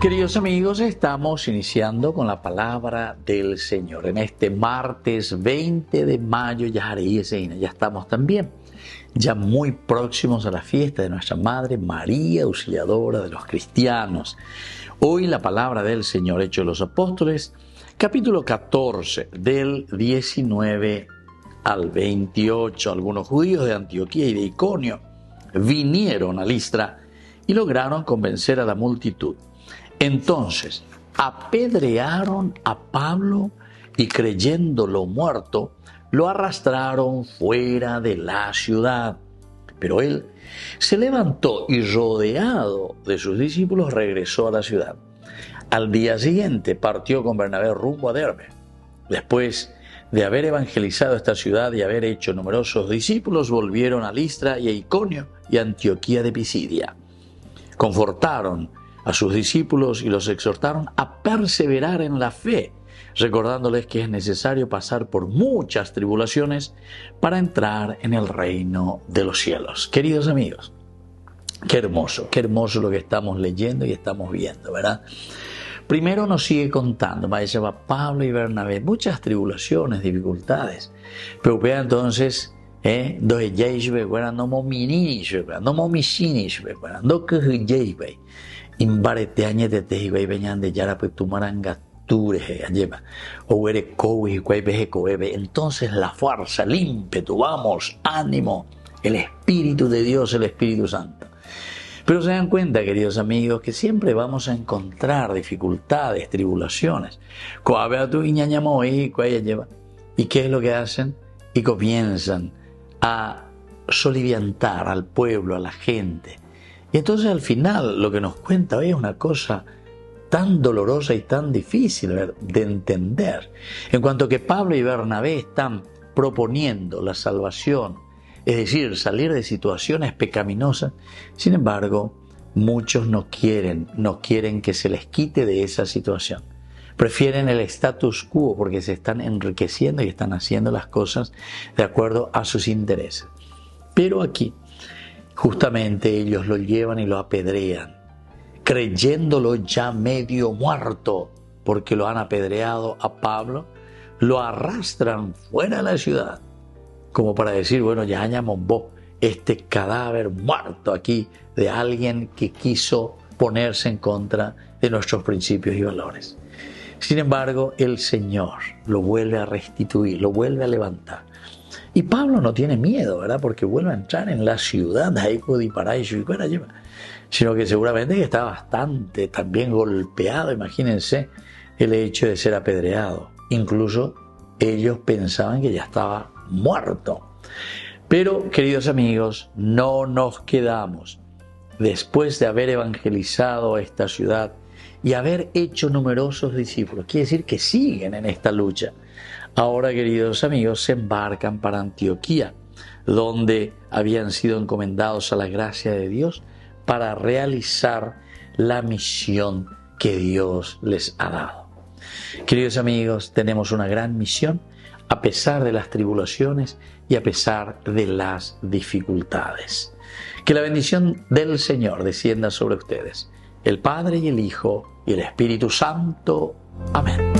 Queridos amigos, estamos iniciando con la palabra del Señor. En este martes 20 de mayo, ya estamos también, ya muy próximos a la fiesta de nuestra Madre María, Auxiliadora de los cristianos. Hoy la palabra del Señor, Hechos de los Apóstoles, capítulo 14, del 19 al 28. Algunos judíos de Antioquía y de Iconio vinieron a Listra y lograron convencer a la multitud. Entonces apedrearon a Pablo y, creyéndolo muerto, lo arrastraron fuera de la ciudad. Pero él se levantó y, rodeado de sus discípulos, regresó a la ciudad. Al día siguiente partió con Bernabé rumbo a Derbe. Después de haber evangelizado esta ciudad y haber hecho numerosos discípulos, volvieron a Listra y a Iconio y a Antioquía de Pisidia. Confortaron a sus discípulos y los exhortaron a perseverar en la fe, recordándoles que es necesario pasar por muchas tribulaciones para entrar en el reino de los cielos. Queridos amigos, qué hermoso lo que estamos leyendo y estamos viendo, ¿verdad? Primero nos sigue contando, va Pablo y Bernabé, muchas tribulaciones, dificultades, pero vea entonces, entonces la fuerza, el ímpetu, vamos, ánimo, el Espíritu de Dios, el Espíritu Santo. Pero se dan cuenta, queridos amigos, que siempre vamos a encontrar dificultades, tribulaciones. ¿Y qué es lo que hacen? Y comienzan a soliviantar al pueblo, a la gente. Y entonces al final lo que nos cuenta hoy es una cosa tan dolorosa y tan difícil de entender. En cuanto que Pablo y Bernabé están proponiendo la salvación, es decir, salir de situaciones pecaminosas, sin embargo, muchos no quieren que se les quite de esa situación. Prefieren el status quo porque se están enriqueciendo y están haciendo las cosas de acuerdo a sus intereses. Pero aquí, justamente ellos lo llevan y lo apedrean, creyéndolo ya medio muerto, porque lo han apedreado a Pablo, lo arrastran fuera de la ciudad, como para decir, bueno, ya hallamos este cadáver muerto aquí de alguien que quiso ponerse en contra de nuestros principios y valores. Sin embargo, el Señor lo vuelve a restituir, lo vuelve a levantar. Y Pablo no tiene miedo, ¿verdad? Porque vuelve a entrar en la ciudad, sino que seguramente que está bastante también golpeado. Imagínense el hecho de ser apedreado. Incluso ellos pensaban que ya estaba muerto. Pero, queridos amigos, no nos quedamos. Después de haber evangelizado esta ciudad y haber hecho numerosos discípulos, quiere decir que siguen en esta lucha. Ahora, queridos amigos, se embarcan para Antioquía, donde habían sido encomendados a la gracia de Dios para realizar la misión que Dios les ha dado. Queridos amigos, tenemos una gran misión a pesar de las tribulaciones y a pesar de las dificultades. Que la bendición del Señor descienda sobre ustedes, el Padre y el Hijo y el Espíritu Santo. Amén.